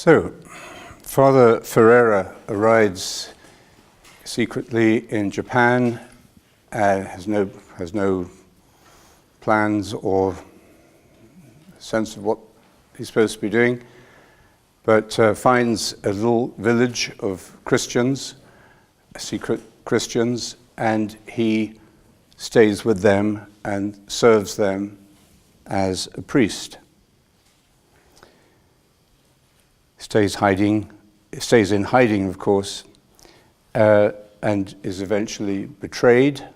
So, Father Ferreira arrives secretly in Japan, has no plans or sense of what he's supposed to be doing, but finds a little village of Christians, secret Christians, and he stays with them and serves them as a priest. Stays in hiding, of course, and is eventually betrayed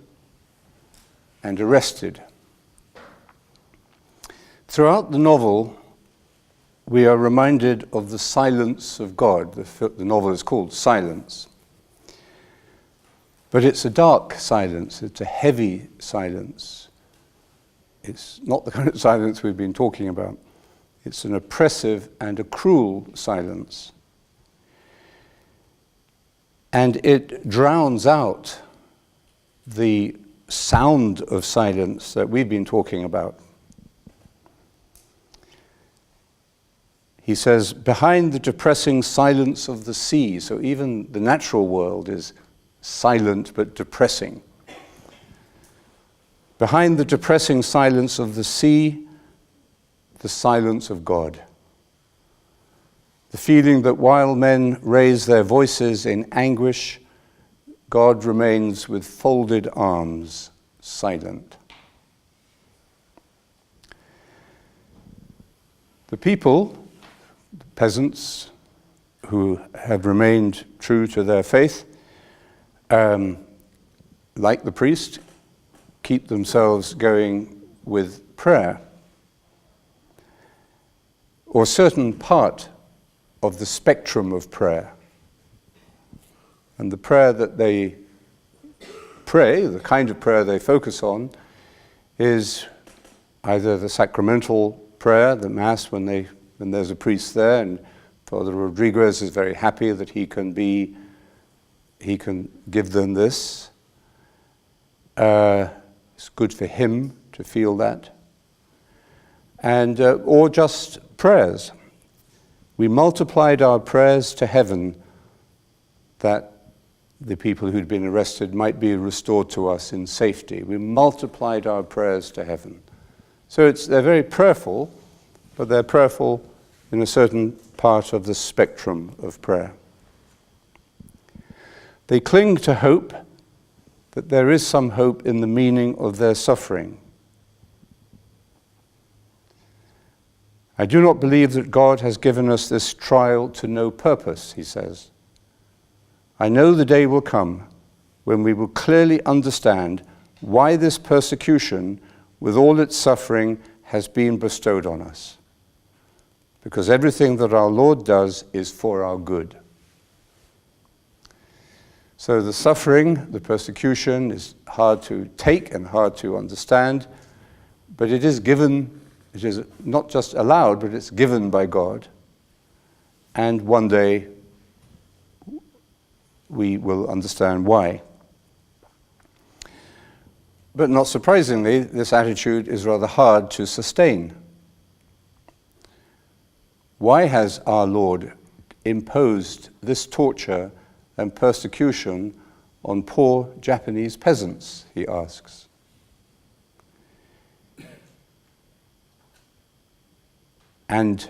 and arrested. Throughout the novel, we are reminded of the silence of God. The novel is called Silence. But it's a dark silence, it's a heavy silence. It's not the kind of silence we've been talking about. It's an oppressive and a cruel silence. And it drowns out the sound of silence that we've been talking about. He says, behind the depressing silence of the sea, so even the natural world is silent but depressing. Behind the depressing silence of the sea, the silence of God. The feeling that while men raise their voices in anguish, God remains with folded arms, silent. The people, the peasants who have remained true to their faith, like the priest, keep themselves going with prayer, or a certain part of the spectrum of prayer. And the prayer that they pray, the kind of prayer they focus on, is either the sacramental prayer, the Mass, when there's a priest there, and Father Rodriguez is very happy that he can give them this. It's good for him to feel that. And or just prayers. We multiplied our prayers to heaven that the people who'd been arrested might be restored to us in safety. We multiplied our prayers to heaven. So they're very prayerful, but they're prayerful in a certain part of the spectrum of prayer. They cling to hope that there is some hope in the meaning of their suffering. I do not believe that God has given us this trial to no purpose, he says. I know the day will come when we will clearly understand why this persecution, with all its suffering, has been bestowed on us. Because everything that our Lord does is for our good. So the suffering, the persecution is hard to take and hard to understand, but it is given. It is not just allowed, but it's given by God. And one day we will understand why. But not surprisingly, this attitude is rather hard to sustain. Why has our Lord imposed this torture and persecution on poor Japanese peasants, he asks. And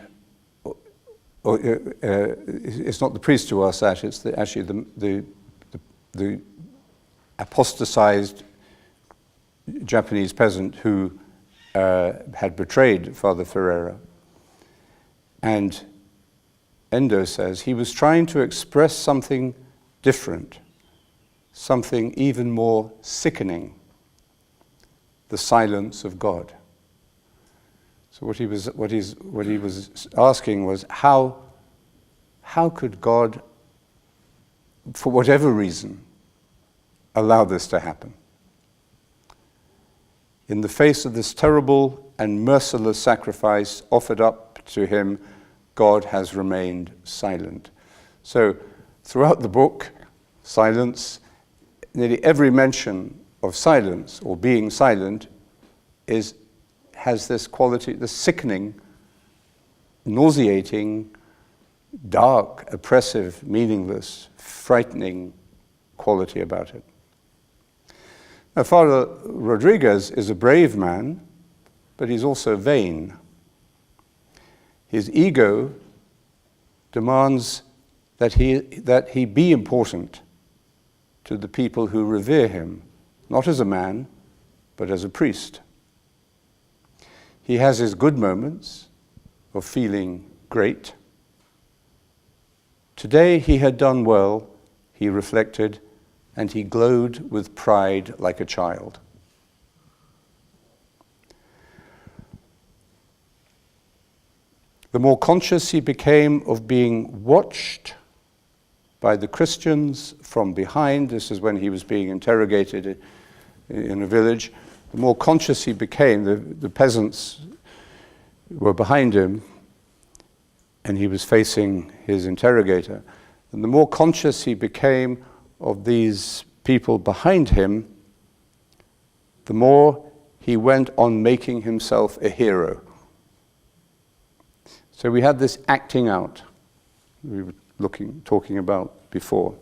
it's not the priest who asks that, it's actually the apostatized Japanese peasant who had betrayed Father Ferreira. And Endo says he was trying to express something different, something even more sickening, the silence of God. So what he was asking was how could God, for whatever reason, allow this to happen? In the face of this terrible and merciless sacrifice offered up to him, God has remained silent. So throughout the book, silence, nearly every mention of silence or being silent has this quality, the sickening, nauseating, dark, oppressive, meaningless, frightening quality about it. Now, Father Rodriguez is a brave man, but he's also vain. His ego demands that he be important to the people who revere him, not as a man, but as a priest. He has his good moments of feeling great. Today he had done well, he reflected, and he glowed with pride like a child. The more conscious he became of being watched by the Christians from behind, this is when he was being interrogated in a village, the more conscious he became, the peasants were behind him and he was facing his interrogator. And the more conscious he became of these people behind him, the more he went on making himself a hero. So we had this acting out we were talking about before.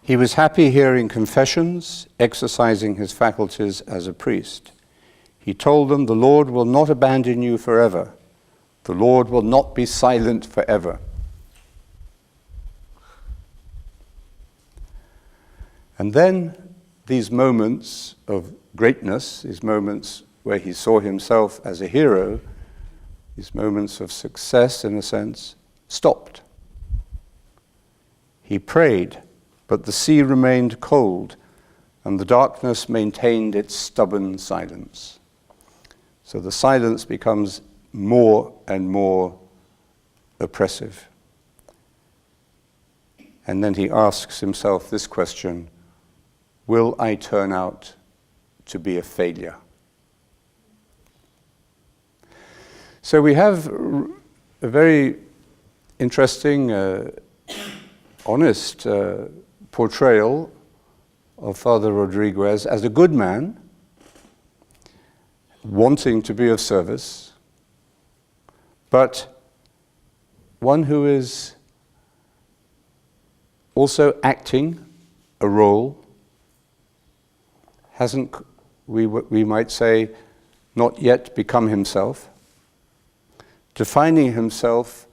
He was happy hearing confessions, exercising his faculties as a priest. He told them, "The Lord will not abandon you forever. The Lord will not be silent forever." And then these moments of greatness, these moments where he saw himself as a hero, these moments of success in a sense, stopped. He prayed, but the sea remained cold, and the darkness maintained its stubborn silence. So the silence becomes more and more oppressive. And then he asks himself this question: will I turn out to be a failure? So we have a very interesting, honest portrayal of Father Rodriguez as a good man, wanting to be of service, but one who is also acting a role, hasn't, we might say, not yet become himself, defining himself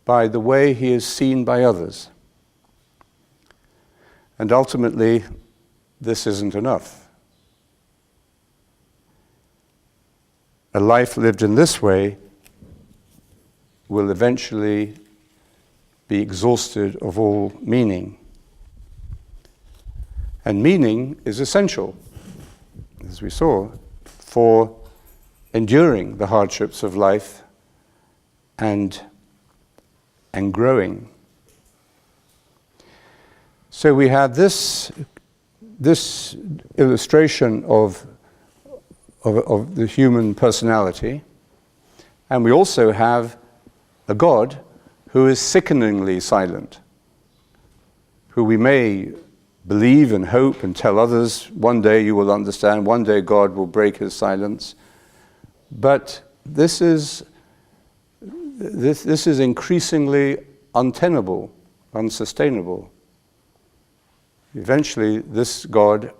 by the way he is seen by others. And ultimately, this isn't enough. A life lived in this way will eventually be exhausted of all meaning. And meaning is essential, as we saw, for enduring the hardships of life and growing. So we have this illustration of the human personality, and we also have a God who is sickeningly silent, who we may believe and hope and tell others, one day you will understand, one day God will break his silence. But this is increasingly untenable, unsustainable. Eventually, this God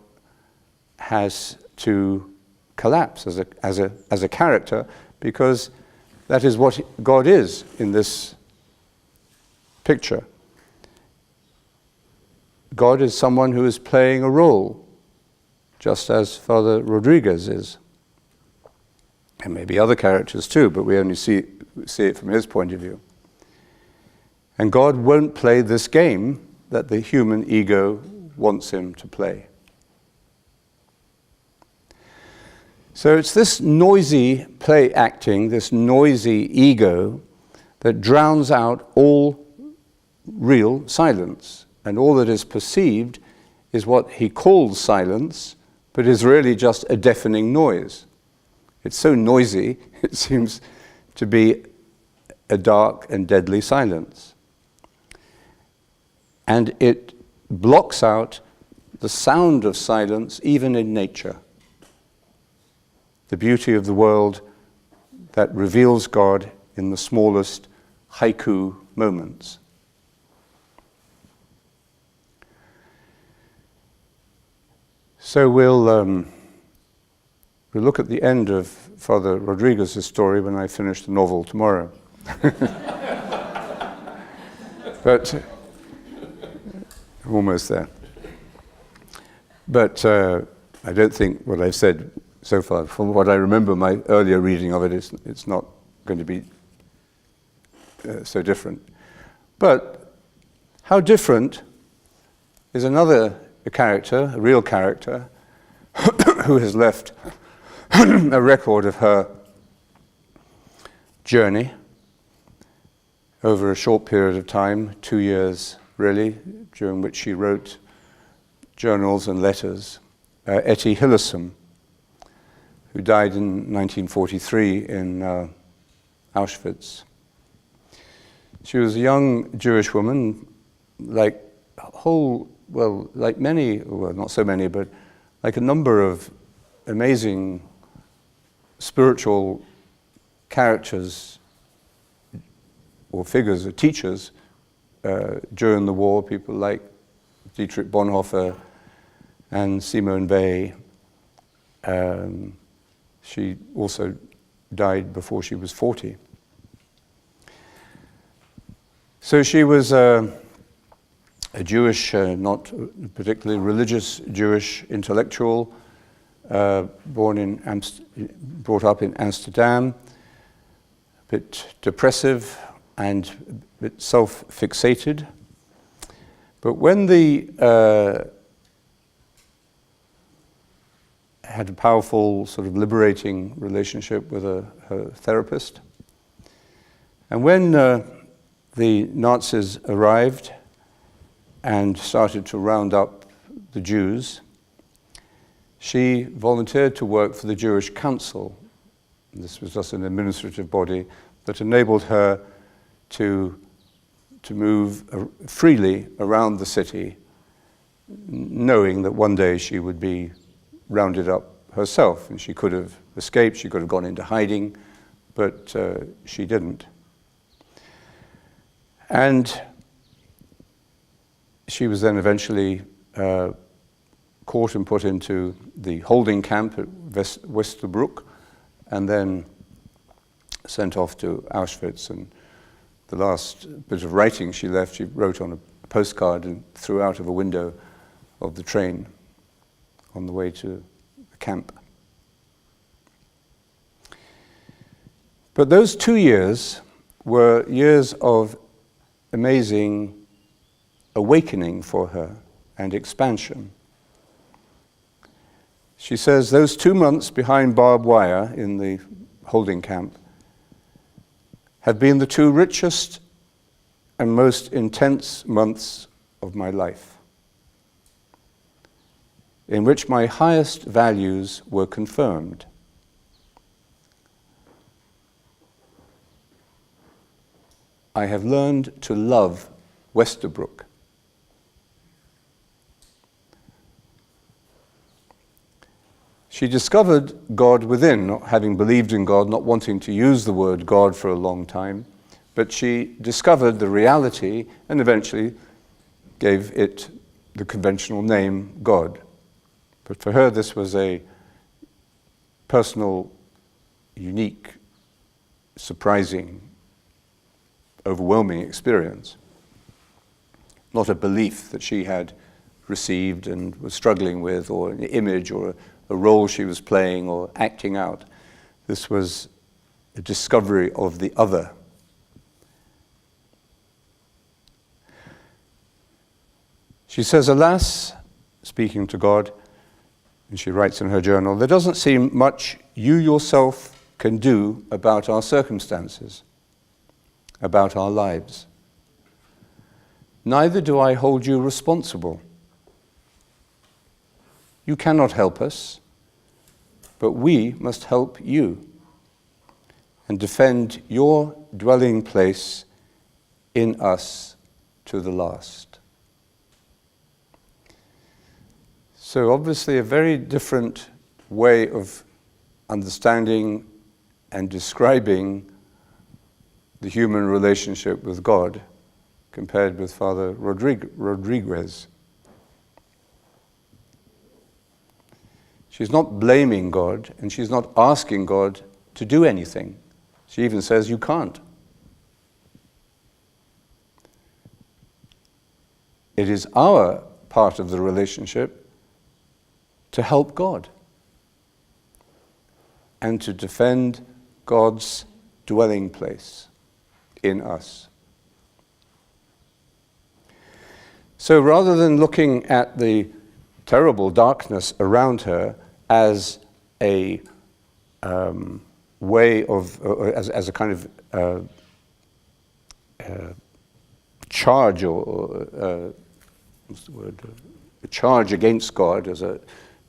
has to collapse as a character, because that is what God is in this picture. God is someone who is playing a role, just as Father Rodriguez is. And maybe other characters too, but we only see it from his point of view. And God won't play this game that the human ego wants him to play. So it's this noisy play acting, this noisy ego, that drowns out all real silence. And all that is perceived is what he calls silence, but is really just a deafening noise. It's so noisy, it seems to be a dark and deadly silence. And it blocks out the sound of silence even in nature. The beauty of the world that reveals God in the smallest haiku moments. So we'll look at the end of Father Rodriguez's story when I finish the novel tomorrow. But I'm almost there. But I don't think what I've said so far, from what I remember my earlier reading of it, it's not going to be so different. But how different is another character, a real character, who has left a record of her journey over a short period of time, 2 years really, during which she wrote journals and letters. Etty Hillesum, who died in 1943 in Auschwitz. She was a young Jewish woman, like many, well, not so many, but like a number of amazing spiritual characters or figures or teachers during the war, people like Dietrich Bonhoeffer and Simone Weil. She also died before she was 40. So she was a Jewish, not particularly religious Jewish intellectual, brought up in Amsterdam, a bit depressive and a bit self-fixated. But when had a powerful, sort of liberating relationship with her therapist. And when the Nazis arrived and started to round up the Jews, she volunteered to work for the Jewish Council. This was just an administrative body that enabled her to move freely around the city, knowing that one day she would be rounded up herself, and she could have escaped, she could have gone into hiding, but she didn't. And she was then eventually caught and put into the holding camp at Westerbrück, and then sent off to Auschwitz. And the last bit of writing she left, she wrote on a postcard and threw out of a window of the train on the way to the camp. But those 2 years were years of amazing awakening for her and expansion. She says those 2 months behind barbed wire in the holding camp have been the 2 richest and most intense months of my life, in which my highest values were confirmed. I have learned to love Westerbrück. She discovered God within, not having believed in God, not wanting to use the word God for a long time, but she discovered the reality and eventually gave it the conventional name God. But for her, this was a personal, unique, surprising, overwhelming experience. Not a belief that she had received and was struggling with, or an image or a role she was playing or acting out. This was a discovery of the other. She says, alas, speaking to God, and she writes in her journal, there doesn't seem much you yourself can do about our circumstances, about our lives. Neither do I hold you responsible. You cannot help us, but we must help you and defend your dwelling place in us to the last. So obviously a very different way of understanding and describing the human relationship with God compared with Father Rodriguez. She's not blaming God, and she's not asking God to do anything. She even says, you can't. It is our part of the relationship to help God and to defend God's dwelling place in us. So rather than looking at the terrible darkness around her as a way of, as a kind of charge or what's the word? A charge against God, as a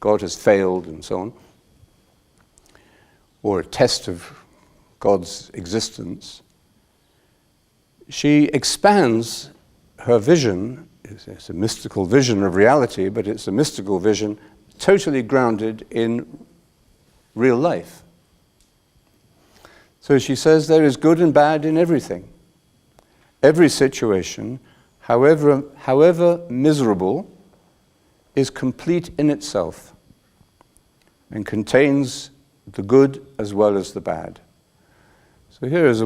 God has failed and so on, or a test of God's existence, she expands her vision. It's a mystical vision of reality, but it's a mystical vision totally grounded in real life. So she says there is good and bad in everything. Every situation, however miserable, is complete in itself and contains the good as well as the bad. So here is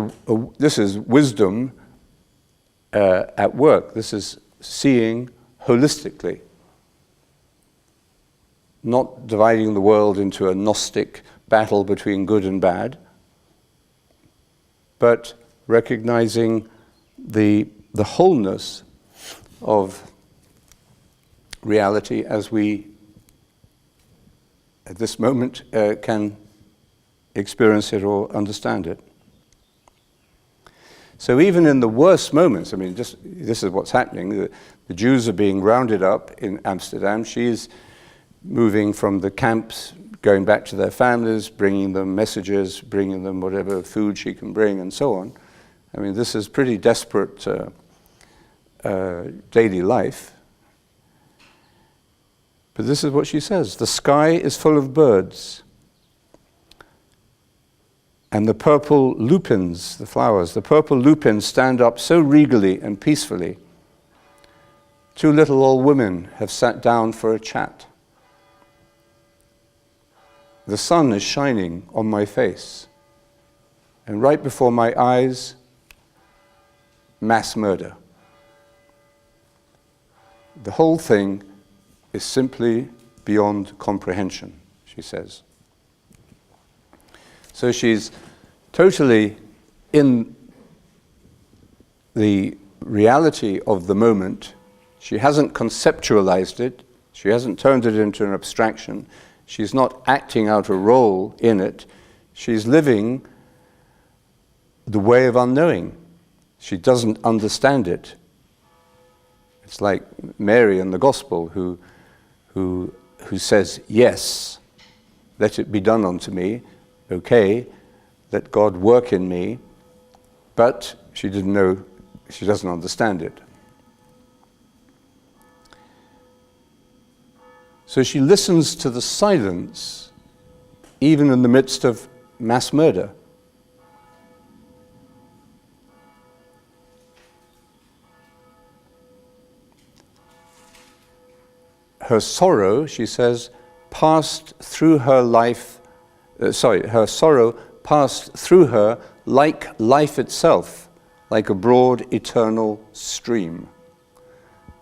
this is wisdom at work. This is seeing holistically, not dividing the world into a Gnostic battle between good and bad, but recognizing the wholeness of reality as we, at this moment, can experience it or understand it. So even in the worst moments, I mean, this is what's happening. The Jews are being rounded up in Amsterdam. She's moving from the camps, going back to their families, bringing them messages, bringing them whatever food she can bring, and so on. I mean, this is pretty desperate daily life. But this is what she says: the sky is full of birds, and the purple lupins, the flowers, the purple lupins stand up so regally and peacefully. Two little old women have sat down for a chat. The sun is shining on my face, and right before my eyes, mass murder. The whole thing is simply beyond comprehension, she says. So she's totally in the reality of the moment. She hasn't conceptualized it. She hasn't turned it into an abstraction. She's not acting out a role in it. She's living the way of unknowing. She doesn't understand it. It's like Mary in the Gospel who says, yes, let it be done unto me. Okay, let God work in me, but she didn't know, she doesn't understand it. So she listens to the silence, even in the midst of mass murder. Her sorrow, she says, passed through her life. Her sorrow passed through her like life itself, like a broad eternal stream.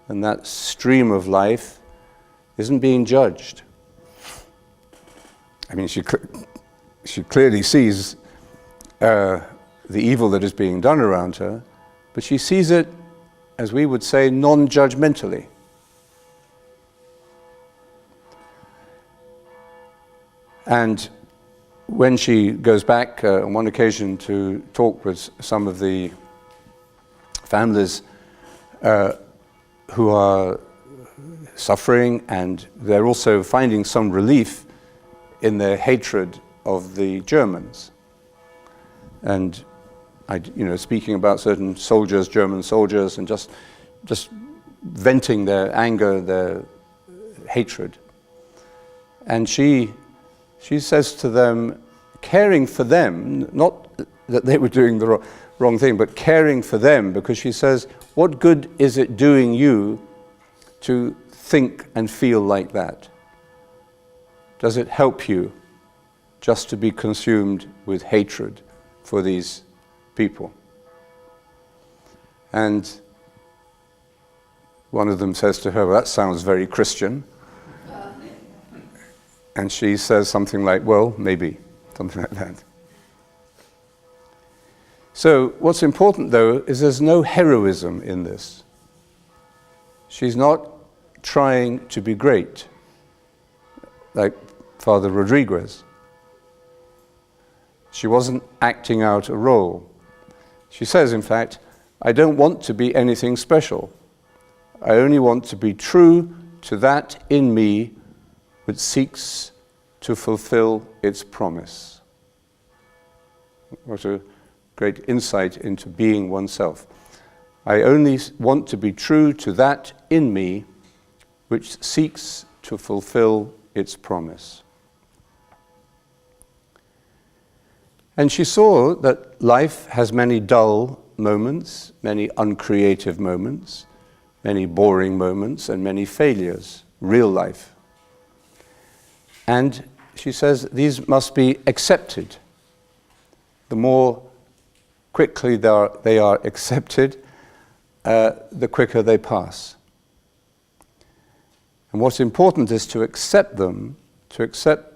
And that stream of life isn't being judged. I mean, she clearly sees the evil that is being done around her, but she sees it, as we would say, non-judgmentally. And when she goes back on one occasion to talk with some of the families who are suffering, and they're also finding some relief in their hatred of the Germans. And speaking about certain soldiers, German soldiers, and just venting their anger, their hatred. And she says to them, caring for them, not that they were doing the wrong thing, but caring for them, because she says, what good is it doing you to think and feel like that? Does it help you just to be consumed with hatred for these people? And one of them says to her, well, that sounds very Christian. And she says something like, well, maybe, something like that. So what's important, though, is there's no heroism in this. She's not trying to be great, like Father Rodriguez. She wasn't acting out a role. She says, in fact, I don't want to be anything special. I only want to be true to that in me which seeks to fulfill its promise. What a great insight into being oneself. I only want to be true to that in me which seeks to fulfill its promise. And she saw that life has many dull moments, many uncreative moments, many boring moments, and many failures, real life. And she says these must be accepted. The more quickly they are accepted, the quicker they pass. And what's important is to accept them, to accept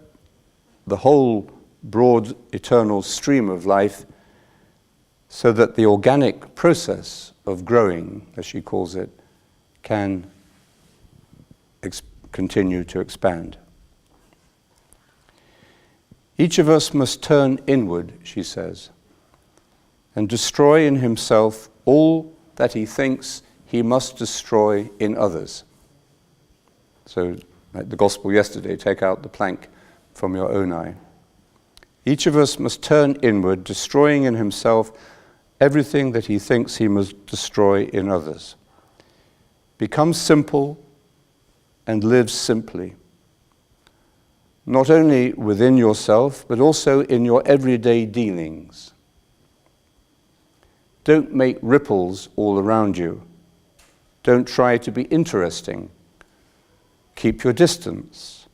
the whole broad eternal stream of life, so that the organic process of growing, as she calls it, can continue to expand. Each of us must turn inward, she says, and destroy in himself all that he thinks he must destroy in others. So, like the gospel yesterday, take out the plank from your own eye. Each of us must turn inward, destroying in himself everything that he thinks he must destroy in others. Become simple and live simply. Not only within yourself, but also in your everyday dealings. Don't make ripples all around you. Don't try to be interesting. Keep your distance.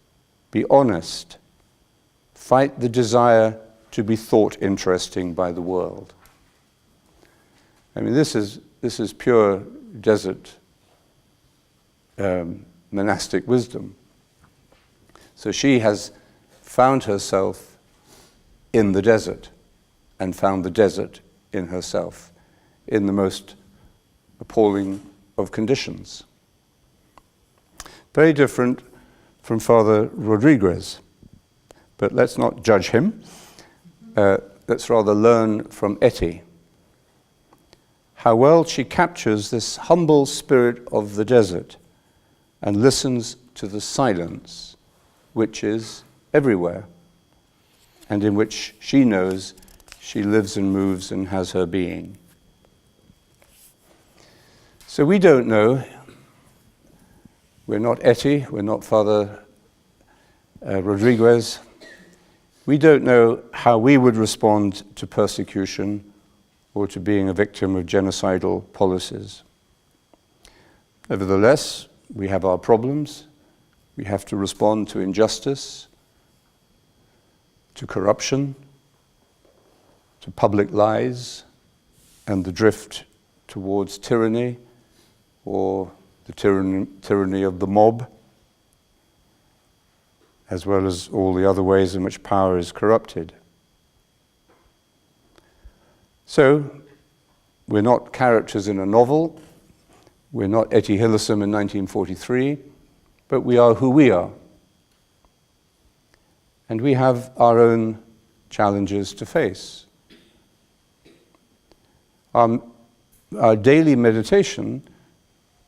Be honest. Fight the desire to be thought interesting by the world. I mean, this is pure desert monastic wisdom. So she has found herself in the desert and found the desert in herself in the most appalling of conditions. Very different from Father Rodriguez, but let's not judge him. Let's rather learn from Etty. How well she captures this humble spirit of the desert and listens to the silence which is everywhere and in which she knows she lives and moves and has her being. So we don't know. We're not Etty, we're not Father Rodriguez. We don't know how we would respond to persecution or to being a victim of genocidal policies. Nevertheless, we have our problems. We have to respond to injustice, to corruption, to public lies, and the drift towards tyranny or the tyranny of the mob, as well as all the other ways in which power is corrupted. So, we're not characters in a novel, we're not Etty Hillesum in 1943, but we are who we are. And we have our own challenges to face. Our daily meditation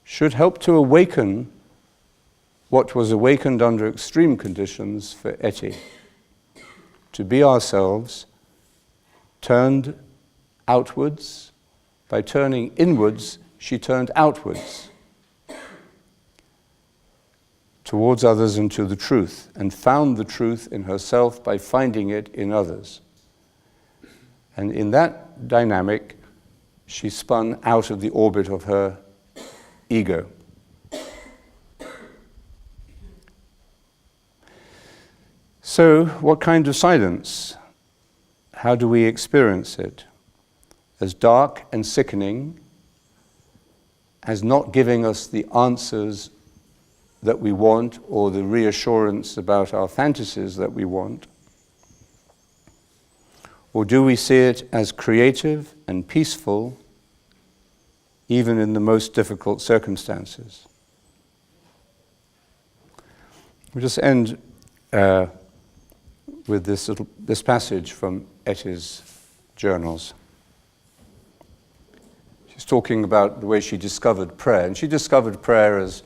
should help to awaken what was awakened under extreme conditions for Etty, to be ourselves, turned outwards. By turning inwards, she turned outwards, towards others and to the truth, and found the truth in herself by finding it in others. And in that dynamic, she spun out of the orbit of her ego. So, what kind of silence? How do we experience it? As dark and sickening, as not giving us the answers that we want or the reassurance about our fantasies that we want? Or do we see it as creative and peaceful, even in the most difficult circumstances? We'll just end with this passage from Etty's journals. She's talking about the way she discovered prayer, and she discovered prayer as,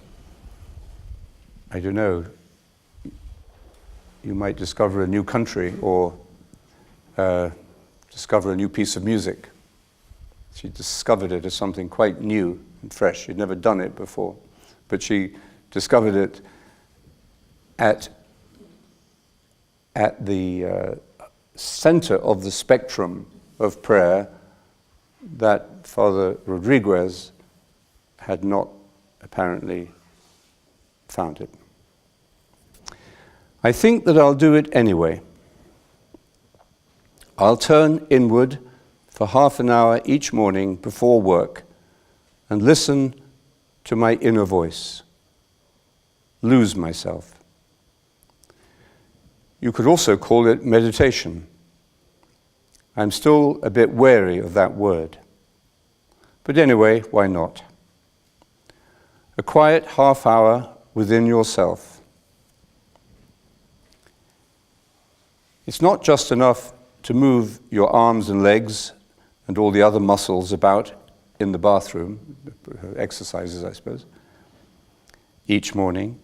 I don't know, you might discover a new country or discover a new piece of music. She discovered it as something quite new and fresh. She'd never done it before, but she discovered it at the center of the spectrum of prayer that Father Rodriguez had not apparently found it. I think that I'll do it anyway. I'll turn inward for half an hour each morning before work and listen to my inner voice, lose myself. You could also call it meditation. I'm still a bit wary of that word. But anyway, why not? A quiet half hour within yourself. It's not just enough to move your arms and legs and all the other muscles about in the bathroom, exercises, I suppose, each morning.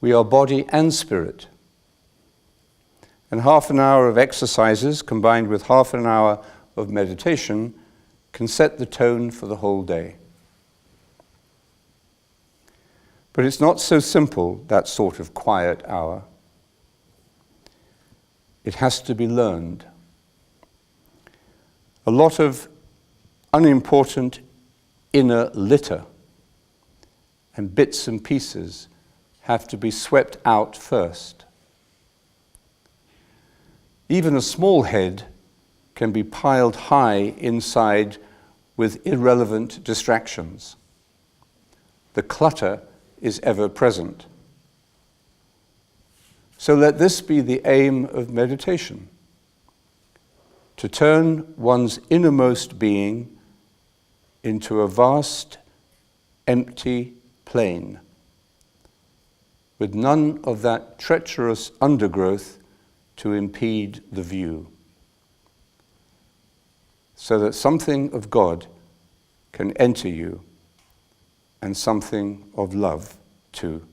We are body and spirit. And half an hour of exercises combined with half an hour of meditation can set the tone for the whole day. But it's not so simple, that sort of quiet hour. It has to be learned. A lot of unimportant inner litter and bits and pieces have to be swept out first. Even a small head can be piled high inside with irrelevant distractions. The clutter is ever present. So let this be the aim of meditation, to turn one's innermost being into a vast, empty plain, with none of that treacherous undergrowth to impede the view, so that something of God can enter you and something of love too.